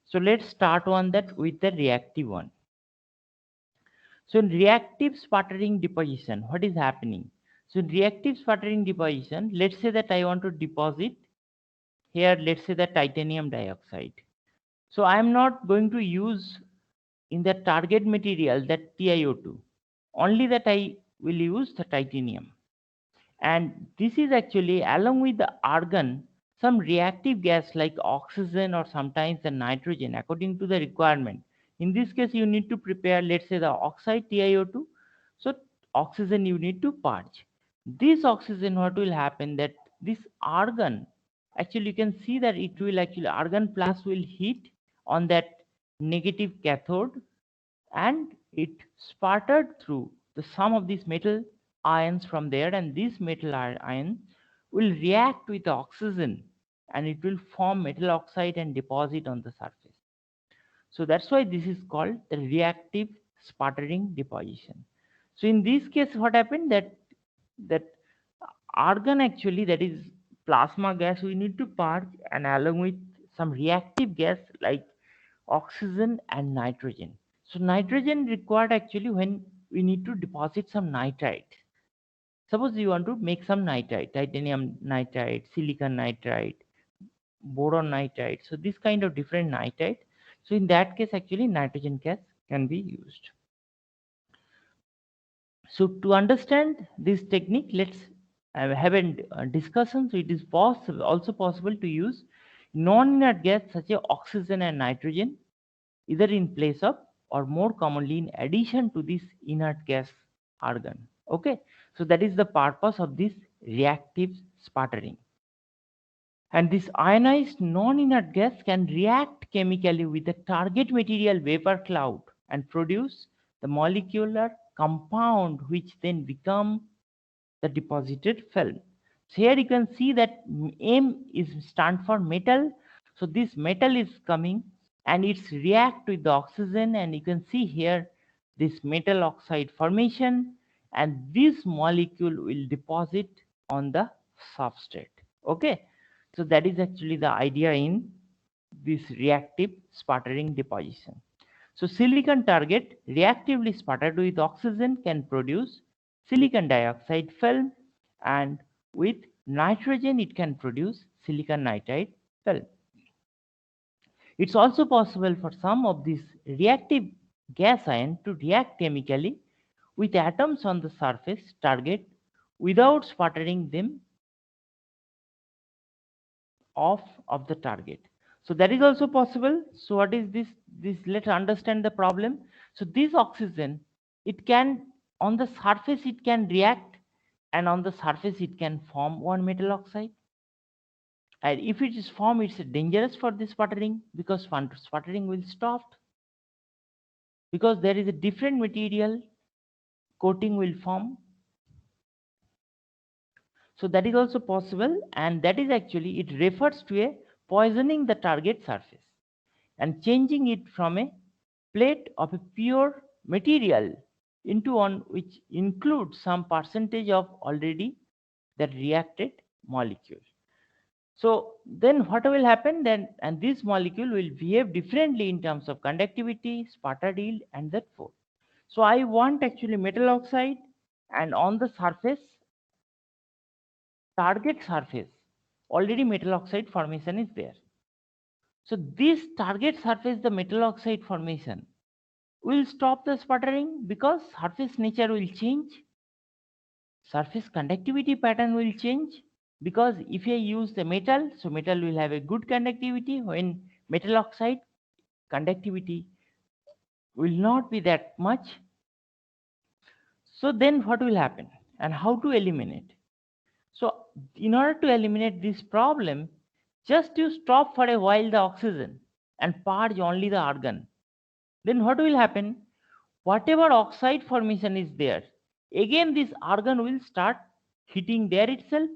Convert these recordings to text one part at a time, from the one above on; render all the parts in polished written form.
So let's start on that with the reactive one. So in reactive sputtering deposition, what is happening? So in reactive sputtering deposition, let's say that I want to deposit here, let's say the titanium dioxide. So I am not going to use in the target material that TiO2, only that I will use the titanium. And this is actually along with the argon, some reactive gas like oxygen or sometimes the nitrogen according to the requirement. In this case, you need to prepare, let's say, the oxide TiO2. So oxygen you need to purge. This oxygen, what will happen that this argon, actually you can see that it will actually argon plus will hit on that negative cathode, and it sputtered through the sum of these metal ions from there, and this metal ion will react with the oxygen and it will form metal oxide and deposit on the surface. So that's why this is called the reactive sputtering deposition. So in this case, what happened that argon, actually that is plasma gas, we need to purge, and along with some reactive gas like oxygen and nitrogen. So nitrogen required actually when we need to deposit some nitrite. Suppose you want to make some nitrite, titanium nitrite, silicon nitrite, boron nitrite. So this kind of different nitrite. So in that case, actually nitrogen gas can be used. So to understand this technique, let's have a discussion. So it is possible, also possible to use non-inert gas such as oxygen and nitrogen, either in place of or more commonly in addition to this inert gas argon. Okay, so that is the purpose of this reactive sputtering. And this ionized non-inert gas can react chemically with the target material vapor cloud and produce the molecular compound which then become the deposited film. So here you can see that M is stand for metal. So this metal is coming and it's react with the oxygen, and you can see here this metal oxide formation, and this molecule will deposit on the substrate. Okay, so that is actually the idea in this reactive sputtering deposition. So silicon target reactively sputtered with oxygen can produce silicon dioxide film, and with nitrogen it can produce silicon nitride film. It's also possible for some of these reactive gas ion to react chemically with atoms on the surface target without sputtering them off of the target. So that is also possible. So what is this? Let's understand the problem. So this oxygen, it can on the surface it can react, and on the surface it can form one metal oxide. And if it is formed, it's dangerous for this sputtering because sputtering will stop, because there is a different material coating will form. So that is also possible, and that is actually it refers to a poisoning the target surface and changing it from a plate of a pure material into one which includes some percentage of already that reacted molecule. So then what will happen then, and this molecule will behave differently in terms of conductivity, sputter yield, and that force. So I want actually metal oxide, and on the surface, target surface, already metal oxide formation is there. So this target surface, the metal oxide formation, will stop the sputtering because surface nature will change, surface conductivity pattern will change, because if I use the metal, so metal will have a good conductivity, when metal oxide conductivity will not be that much. So then what will happen and how to eliminate? So in order to eliminate this problem, just you stop for a while the oxygen and purge only the argon. Then what will happen? Whatever oxide formation is there, again this argon will start hitting there itself,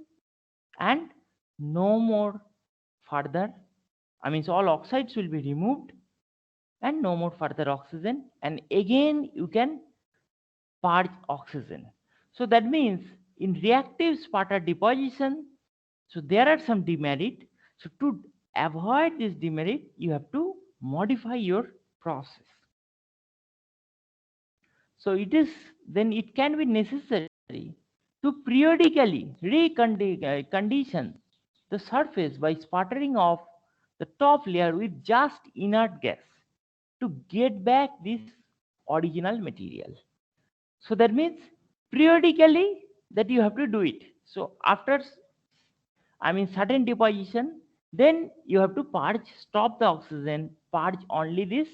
and no more further, I mean so all oxides will be removed and no more further oxygen, and again you can purge oxygen. So that means in reactive sputter deposition, so there are some demerit. So to avoid this demerit, you have to modify your process. So it can be necessary to periodically condition the surface by sputtering off the top layer with just inert gas to get back this original material. So that means periodically that you have to do it. So after certain deposition, then you have to purge, stop the oxygen, purge only this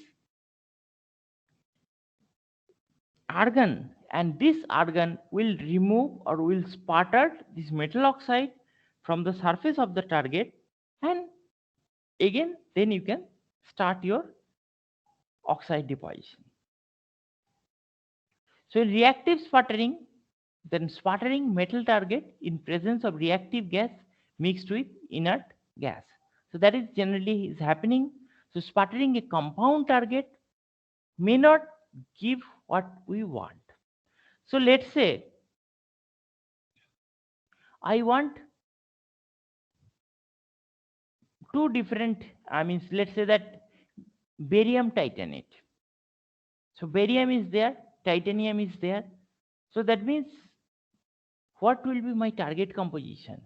argon, and this argon will remove or will sputter this metal oxide from the surface of the target, and again then you can start your oxide deposition. So in reactive sputtering, then sputtering metal target in presence of reactive gas mixed with inert gas. So that is generally is happening. So sputtering a compound target may not give what we want. So let's say I want two different, let's say that barium titanate. So barium is there, titanium is there. So that means what will be my target composition?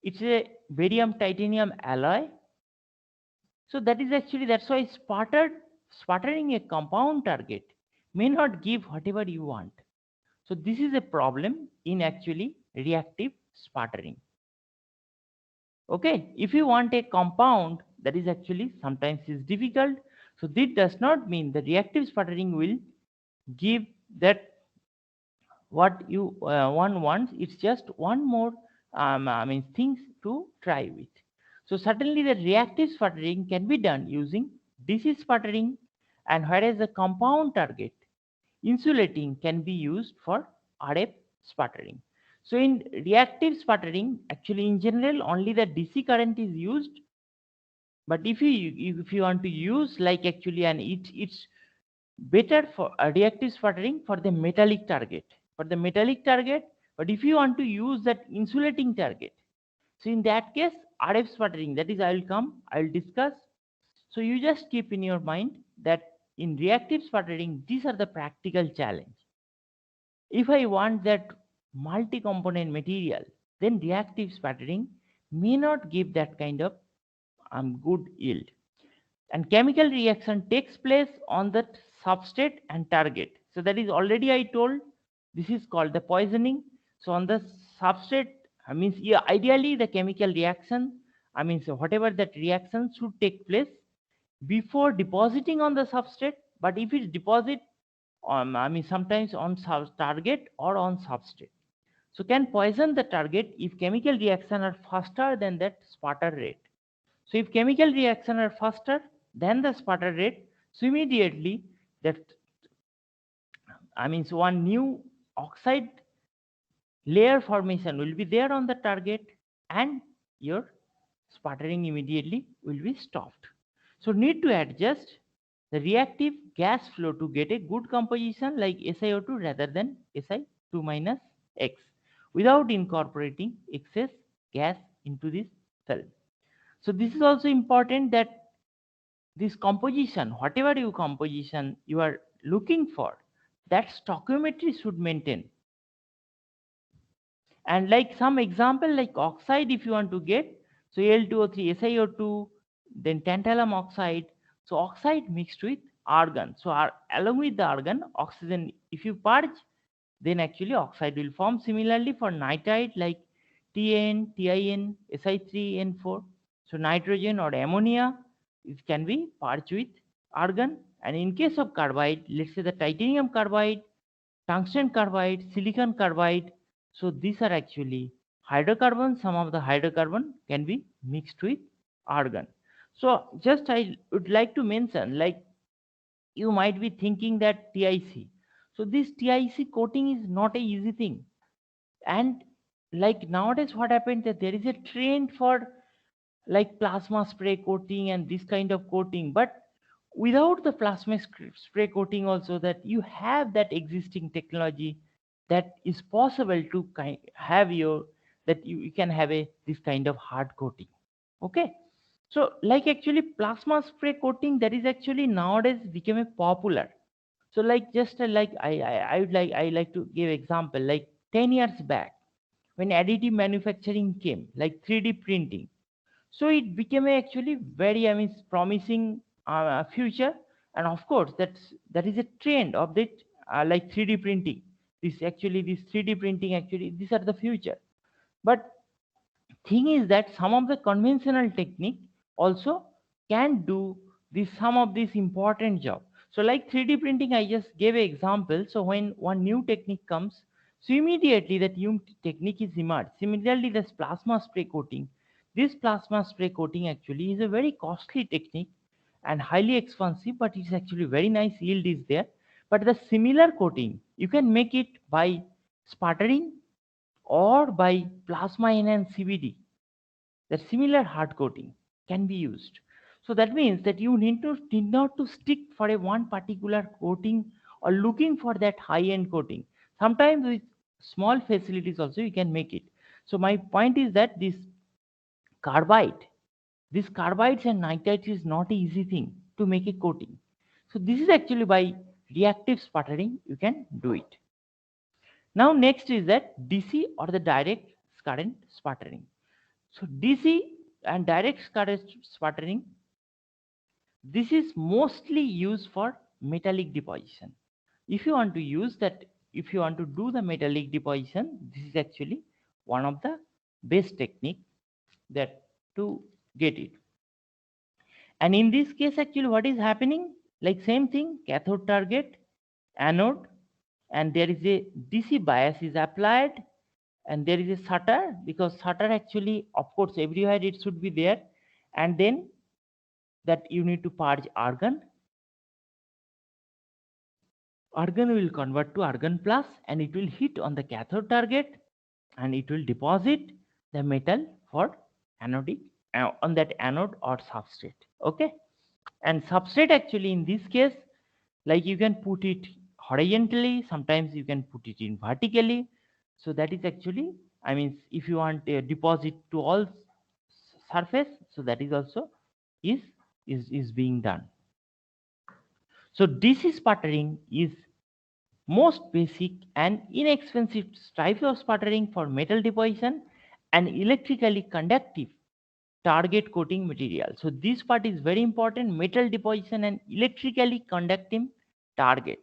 It's a barium titanium alloy. So that's why sputtering a compound target may not give whatever you want. So this is a problem in actually reactive sputtering. Okay, if you want a compound, that is actually sometimes is difficult. So this does not mean the reactive sputtering will give that what you one wants. It's just one more things to try with. So certainly the reactive sputtering can be done using DC sputtering, and whereas the compound target insulating can be used for RF sputtering. So in reactive sputtering, actually in general only the DC current is used. But if you want to use like actually, and it's better for a reactive sputtering for the metallic target, but if you want to use that insulating target, so in that case RF sputtering, that is I'll discuss. So you just keep in your mind that in reactive sputtering these are the practical challenge. If I want that multi-component material, then reactive sputtering may not give that kind of good yield. And chemical reaction takes place on that substrate and target. So that is already I told, this is called the poisoning. So on the substrate, yeah, ideally the chemical reaction, so whatever that reaction should take place before depositing on the substrate. But if it's deposit sometimes on target or on substrate, so can poison the target if chemical reaction are faster than that sputter rate. So if chemical reaction are faster than the sputter rate, so immediately that so one new oxide layer formation will be there on the target, and your sputtering immediately will be stopped. So need to adjust the reactive gas flow to get a good composition like SiO2 rather than Si2 minus X without incorporating excess gas into this film. So this is also important that this composition, whatever you composition you are looking for, that stoichiometry should maintain. And like some example like oxide, if you want to get, so Al2O3 SiO2, then tantalum oxide. So oxide mixed with argon. So along with the argon, oxygen, if you purge, then actually oxide will form. Similarly for nitride like TN, TIN, Si3N4. So nitrogen or ammonia, it can be purged with argon. And in case of carbide, let's say the titanium carbide, tungsten carbide, silicon carbide. So these are actually hydrocarbons. Some of the hydrocarbon can be mixed with argon. So just I would like to mention, like you might be thinking that TIC. So this TIC coating is not a easy thing. And like nowadays what happened that there is a trend for like plasma spray coating and this kind of coating, but without the plasma spray coating also, that you have that existing technology that is possible to have your, that you can have a this kind of hard coating. Okay, So like actually plasma spray coating, that is actually nowadays became a popular. So like just like I like to give example like 10 years back when additive manufacturing came, like 3D printing. So it became a actually very, I mean, promising future. And of course, that is a trend of that, like 3D printing. This 3D printing actually, these are the future. But thing is that some of the conventional technique also can do this, some of this important job. So like 3D printing, I just gave an example. So when one new technique comes, so immediately that new technique is emerged. Similarly, this plasma spray coating, this plasma spray coating actually is a very costly technique and highly expensive, but it's actually very nice yield is there. But the similar coating you can make it by sputtering or by plasma enhanced CVD, that similar hard coating can be used. So that means that you need not to stick for a one particular coating or looking for that high end coating. Sometimes with small facilities also you can make it. So my point is that carbide, this carbides and nitrites is not an easy thing to make a coating. So this is actually by reactive sputtering you can do it. Now next is that DC or the direct current sputtering. So DC and direct current sputtering, this is mostly used for metallic deposition. If you want to use that, if you want to do the metallic deposition, this is actually one of the best technique that to get it. And in this case, actually, what is happening? Like same thing, cathode target, anode, and there is a DC bias is applied, and there is a shutter, because shutter actually, of course, everywhere it should be there, and then that you need to purge argon. Argon will convert to argon plus, and it will hit on the cathode target, and it will deposit the metal for anodic on that anode or substrate. Okay, and substrate actually in this case, like you can put it horizontally, sometimes you can put it in vertically. So that is actually, I mean, if you want a deposit to all surface, so that is also is is being done. So DC sputtering is most basic and inexpensive type of sputtering for metal deposition and electrically conductive target coating material. So this part is very important, metal deposition and electrically conductive target.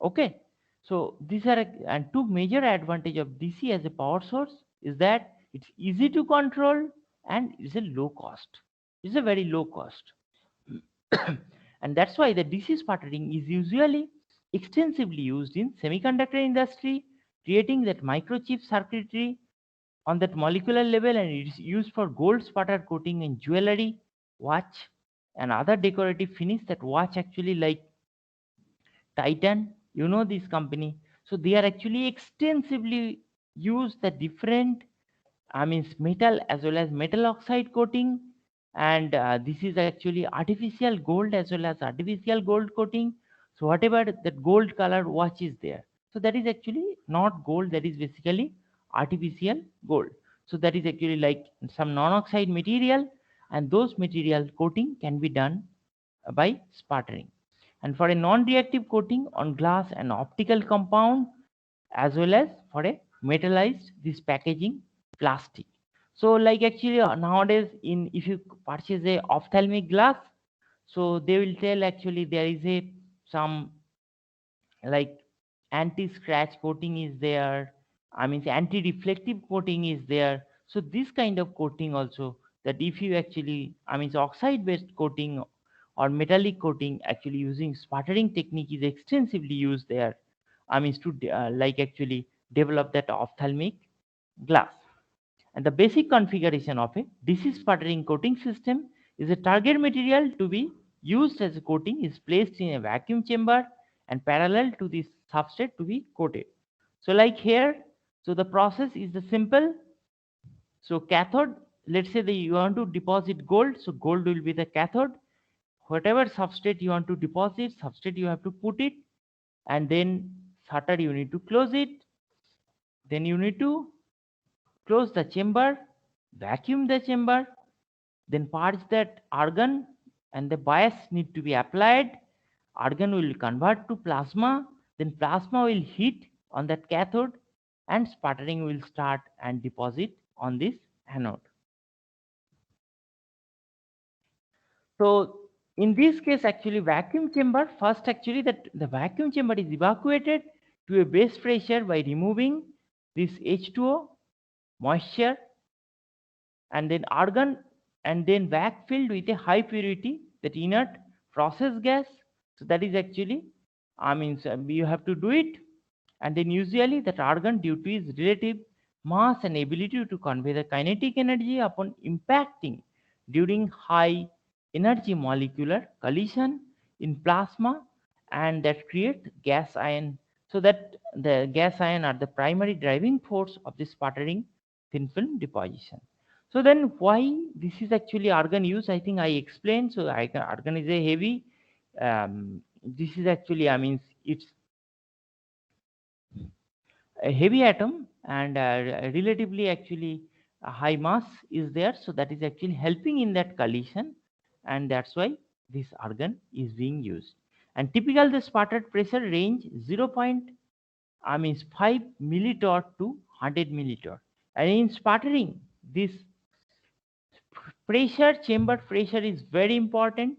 Okay. So these are and two major advantage of DC as a power source is that it's easy to control and it's a low cost. It's a very low cost. And that's why the DC sputtering is usually extensively used in semiconductor industry, creating that microchip circuitry on that molecular level, and it is used for gold sputter coating in jewelry, watch, and other decorative finish. That watch actually like Titan, you know this company. So they are actually extensively use the different, I mean, metal as well as metal oxide coating, and this is actually artificial gold as well as artificial gold coating. So whatever that gold color watch is there, so that is actually not gold. That is basically artificial gold. So that is actually like some non-oxide material, and those material coating can be done by sputtering. And for a non-reactive coating on glass and optical compound, as well as for a metallized this packaging plastic. So like actually nowadays in if you purchase a ophthalmic glass, so they will tell actually there is a some like anti-scratch coating is there, I mean anti-reflective coating is there. So this kind of coating also, that if you actually, I mean oxide based coating or metallic coating actually using sputtering technique is extensively used there, I mean to like actually develop that ophthalmic glass. And the basic configuration of a DC sputtering coating system is a target material to be used as a coating is placed in a vacuum chamber and parallel to this substrate to be coated. So like here, so the process is the simple. So cathode, let's say that you want to deposit gold, so gold will be the cathode. Whatever substrate you want to deposit, substrate you have to put it, and then shutter you need to close it. Then you need to close the chamber, vacuum the chamber, then purge that argon, and the bias need to be applied. Argon will convert to plasma, then plasma will hit on that cathode, and sputtering will start and deposit on this anode. So in this case, actually vacuum chamber, first actually that the vacuum chamber is evacuated to a base pressure by removing this H2O, moisture, and then argon, and then vac filled with a high purity, that inert process gas. So that is actually, you have to do it. And then usually that argon, due to its relative mass and ability to convey the kinetic energy upon impacting during high energy molecular collision in plasma, and that create gas ion. So that the gas ion are the primary driving force of this sputtering thin film deposition. So then why this is actually argon use, I think I explained. So argon is a heavy, this is actually, it's a heavy atom, and relatively actually a high mass is there, so that is actually helping in that collision, and that's why this argon is being used. And typical the sputtered pressure range 5 millitorr to 100 millitorr. And in sputtering, this pressure, chamber pressure is very important.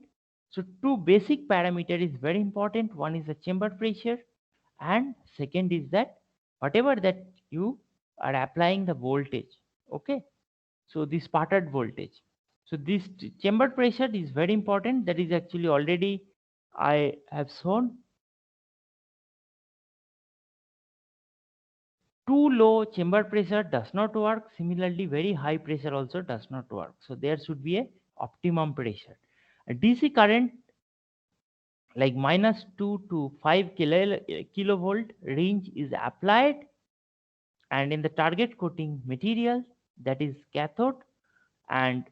So two basic parameter is very important. One is the chamber pressure, and second is that whatever that you are applying the voltage. Okay, so this sputtered voltage. So this chamber pressure is very important. That is actually already I have shown. Too low chamber pressure does not work. Similarly, very high pressure also does not work. So there should be a optimum pressure. A DC current like -2 to 5 kilovolt range is applied, and in the target coating material, that is cathode, and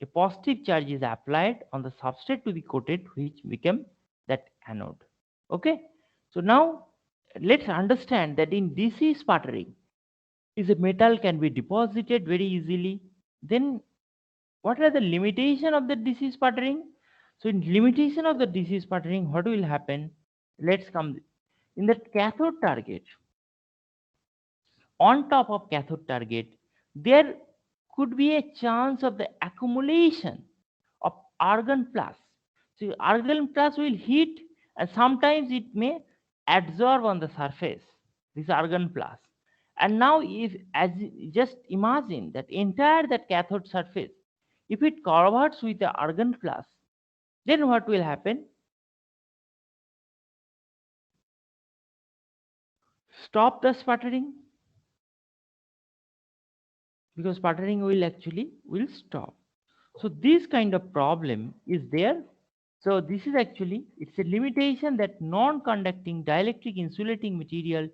a positive charge is applied on the substrate to be coated, which become that anode. Okay, so now let's understand that in DC sputtering, is a metal can be deposited very easily. Then what are the limitation of the DC sputtering? So in limitation of the DC sputtering, what will happen? Let's come in the cathode target. On top of cathode target, there could be a chance of the accumulation of argon plus. So argon plus will hit, and sometimes it may absorb on the surface, this argon plus. And now if, as just imagine that entire that cathode surface, if it converts with the argon plus, then what will happen? Stop the sputtering, because sputtering will actually will stop. So this kind of problem is there. So this is actually, it's a limitation that non-conducting dielectric insulating material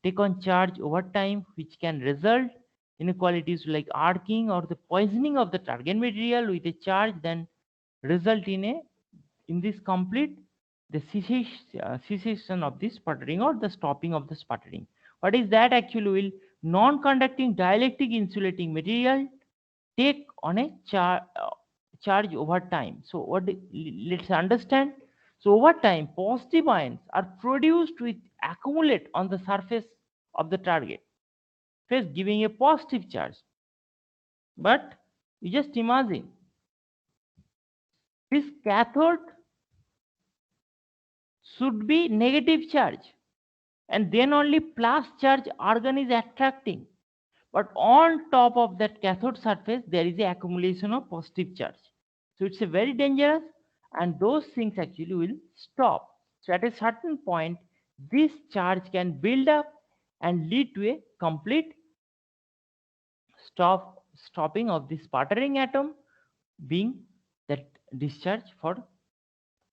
take on charge over time, which can result inequalities like arcing or the poisoning of the target material with a charge, then result in this complete the cessation of the sputtering or the stopping of the sputtering. What is that actually? Will non-conducting dielectric insulating material take on a charge over time. So let's understand. So over time, positive ions are produced with accumulate on the surface of the target, first giving a positive charge. But you just imagine this cathode should be negative charge, and then only plus charge argon is attracting. But on top of that cathode surface, there is a accumulation of positive charge. So it's a very dangerous, and those things actually will stop. So at a certain point, this charge can build up and lead to a complete stopping of the sputtering atom being that discharge for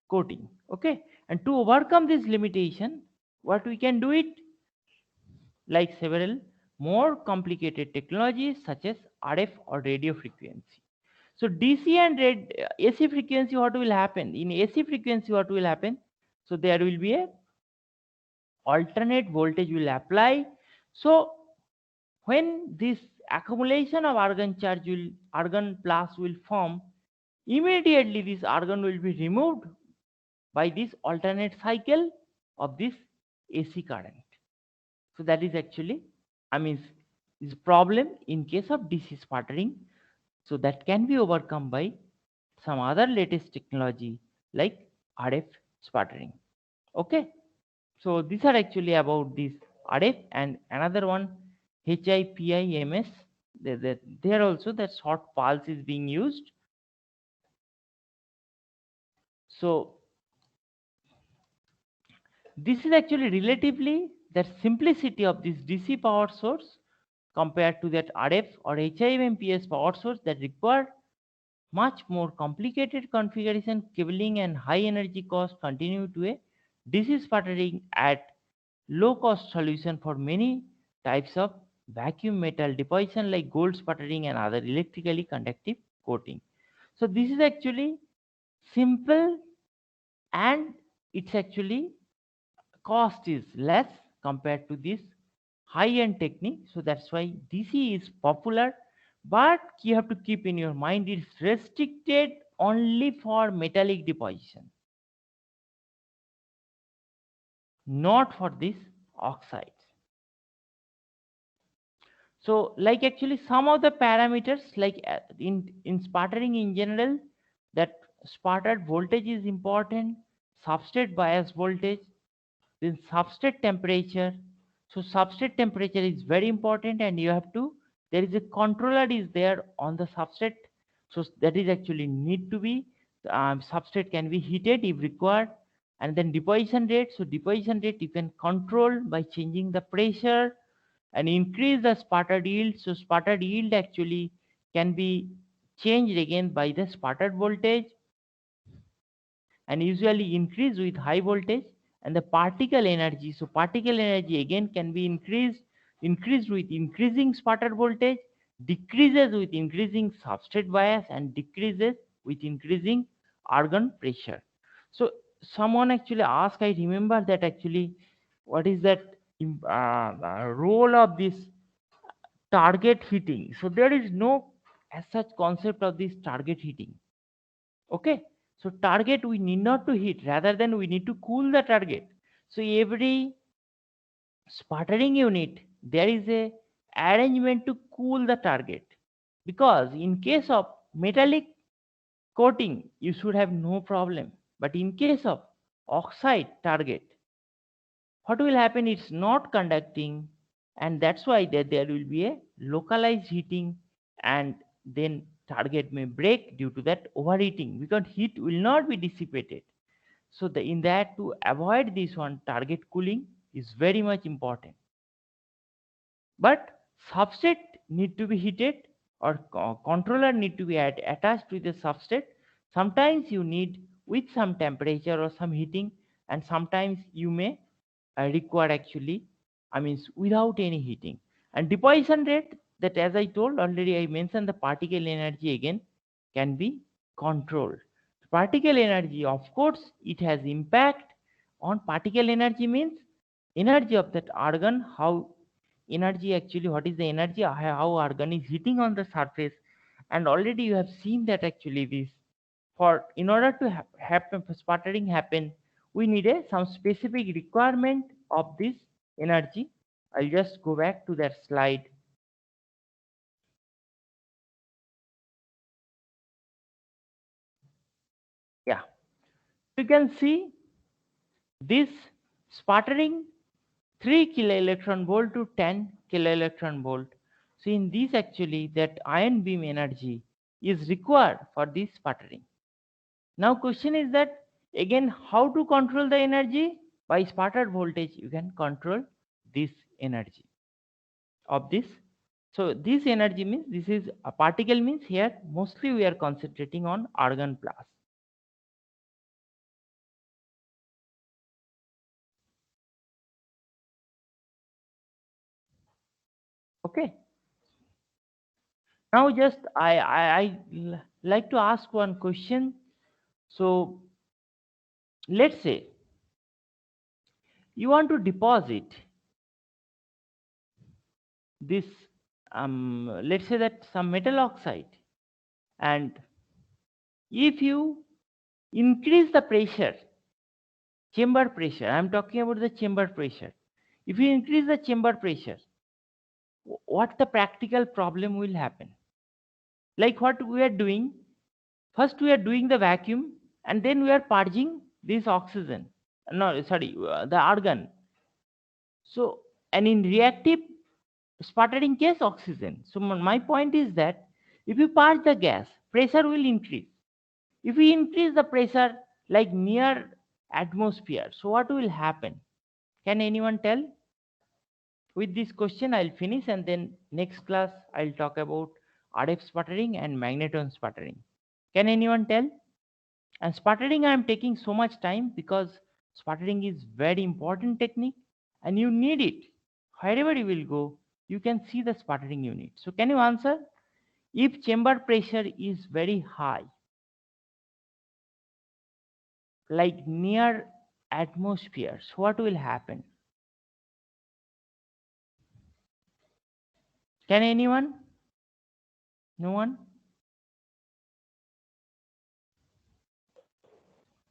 coating. Okay, and to overcome this limitation, what we can do it, like several more complicated technologies such as RF or radio frequency. So DC and AC frequency, what will happen? In AC frequency, what will happen? So there will be a alternate voltage will apply. So when this accumulation of argon plus will form. Immediately this argon will be removed by this alternate cycle of this AC current. So that is actually, is problem in case of DC sputtering. So that can be overcome by some other latest technology like RF sputtering. Okay. So these are actually about this RF, and another one HIPIMS. There also that short pulse is being used. So this is actually relatively the simplicity of this DC power source compared to that RF or HIMPS power source that require much more complicated configuration, cabling, and high energy cost continue to a DC sputtering at low cost solution for many types of vacuum metal deposition like gold sputtering and other electrically conductive coating. So this is actually simple, and it's actually cost is less compared to this high-end technique. So that's why DC is popular, but you have to keep in your mind it's restricted only for metallic deposition, not for this oxides. So like actually some of the parameters like in sputtering in general, that sputtered voltage is important, substrate bias voltage, then substrate temperature. So substrate temperature is very important, and you have to, there is a controller is there on the substrate. So that is actually need to be, substrate can be heated if required. And then deposition rate. So deposition rate you can control by changing the pressure and increase the sputtered yield. So sputtered yield actually can be changed again by the sputtered voltage, and usually increase with high voltage. And the particle energy, so particle energy again can be increased with increasing sputter voltage, decreases with increasing substrate bias, and decreases with increasing argon pressure. So someone actually asked, I remember that actually, what is that role of this target heating? So there is no as such concept of this target heating. Okay. So target we need not to hit, rather than we need to cool the target. So every sputtering unit, there is a arrangement to cool the target, because in case of metallic coating you should have no problem, but in case of oxide target, what will happen, it's not conducting, and that's why there will be a localized heating, and then target may break due to that overheating, because heat will not be dissipated. So in that, to avoid this one, target cooling is very much important. But substrate need to be heated, or controller need to be attached with the substrate. Sometimes you need with some temperature or some heating, and sometimes you may require actually, without any heating. And deposition rate, that as I told already, I mentioned the particle energy again can be controlled. Particle energy, of course, it has impact on particle energy, means energy of that argon, how energy actually, what is the energy, how argon is hitting on the surface. And already you have seen that actually this, for in order to happen for sputtering happen, we need some specific requirement of this energy. I'll just go back to that slide. Yeah, you can see this sputtering 3 kilo electron volt to 10 kilo electron volt. So in this actually, that ion beam energy is required for this sputtering. Now question is that again, how to control the energy? By sputtered voltage you can control this energy of this. So this energy means, this is a particle, means here mostly we are concentrating on argon plus. Okay. Now just I like to ask one question. So let's say you want to deposit this let's say that some metal oxide, and if you increase the pressure, chamber pressure, I'm talking about the chamber pressure. If you increase the chamber pressure, what the practical problem will happen? Like what we are doing, first we are doing the vacuum, and then we are purging this oxygen. No, sorry, the argon. So, and in reactive sputtering case, oxygen. So my point is that if you purge the gas, pressure will increase. If we increase the pressure like near atmosphere, so what will happen? Can anyone tell? With this question, I'll finish, and then next class I'll talk about RF sputtering and magneton sputtering. Can anyone tell? And sputtering, I'm taking so much time because sputtering is very important technique, and you need it. Wherever you will go, you can see the sputtering unit. So can you answer? If chamber pressure is very high, like near atmosphere, so what will happen? Can anyone? No one?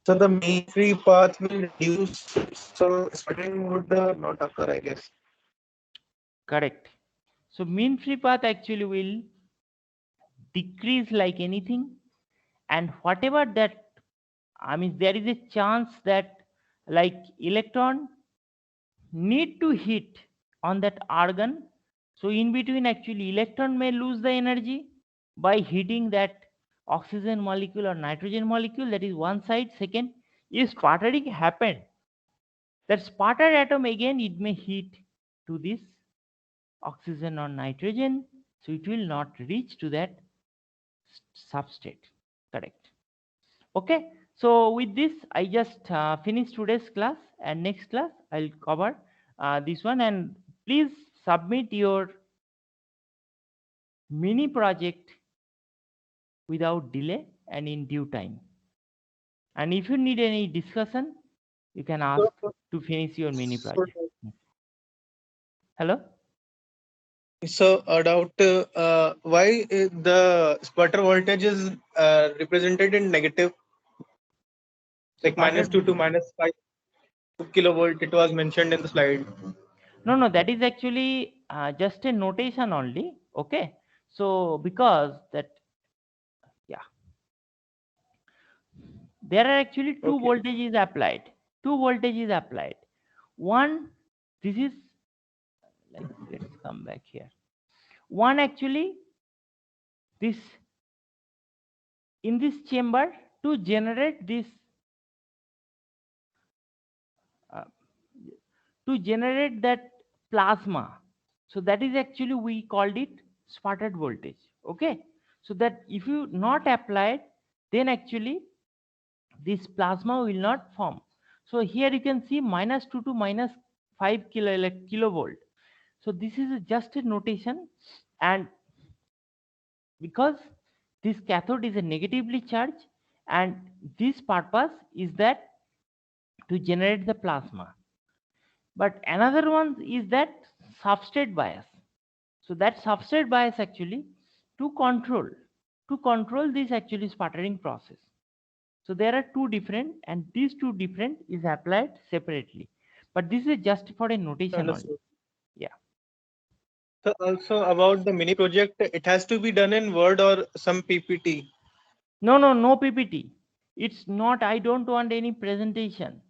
So the main free path will reduce, so sputtering would not occur, I guess. Correct. So mean free path actually will decrease like anything, and whatever that, I mean, there is a chance that like electron need to hit on that argon. So in between, actually electron may lose the energy by hitting that oxygen molecule or nitrogen molecule. That is one side. Second, if sputtering happened, that sputtered atom again, it may hit to this oxygen or nitrogen, so it will not reach to that substrate. Correct. Okay, so with this I just finished today's class, and next class I'll cover this one. And please submit your mini project without delay and in due time. And if you need any discussion, you can ask So, to finish your mini so, project. Hello. so doubt why the sputter voltage is represented in negative, like Sputtered. -2 to -5 kilovolt. It was mentioned in the slide. No, no, that is actually just a notation only. Okay. So because that, yeah, there are actually two Okay. voltages applied. Two voltages applied. One, this is like, let's come back here. One actually, this in this chamber to generate this uh, to generate that plasma. So that is actually, we called it sputtered voltage. Okay. So that if you not apply it, then actually this plasma will not form. So here you can see -2 to -5 kilovolt. So this is just a notation, and because this cathode is a negatively charged, and this purpose is that to generate the plasma. But another one is that substrate bias. So that substrate bias actually to control this actually sputtering process. So there are two different, and these two different is applied separately. But this is just for a notation only. Understood. Yeah. So also about the mini project, it has to be done in Word or some PPT. No, no, no PPT. It's not, I don't want any presentation.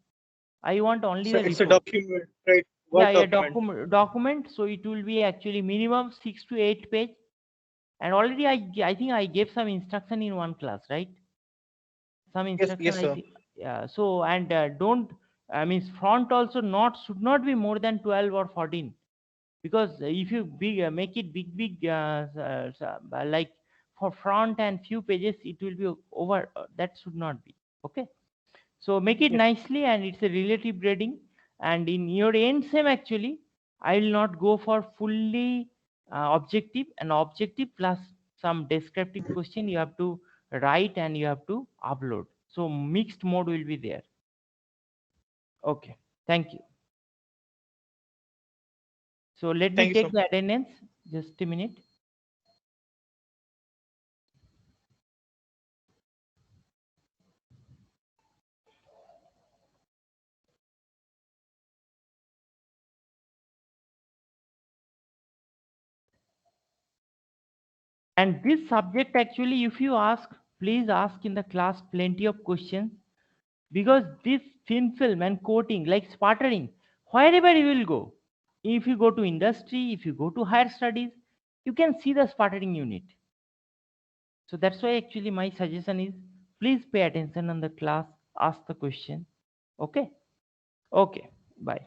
I want only So the it's a report. document, right? Yeah, Word yeah, document. document. So it will be actually minimum 6 to 8 page. And already I think I gave some instruction in one class, right? Some Yes, instruction yes, I sir. think. Yeah. So, and don't, I mean, font also not should not be more than 12 or 14, because if you make it big like for front and few pages, it will be over. That should not be. Okay. So make it Yes. nicely, and it's a relative grading. And in your end same actually, I will not go for fully objective, and objective plus some descriptive question you have to write and you have to upload. So mixed mode will be there. Okay. Thank you. So let me Thank you so take much. the attendance. Just a minute. And this subject actually, if you ask, please ask in the class plenty of questions, because this thin film and coating, like sputtering, wherever you will go, if you go to industry, if you go to higher studies, you can see the sputtering unit. So that's why actually my suggestion is, please pay attention on the class, ask the question. Okay. Okay, bye.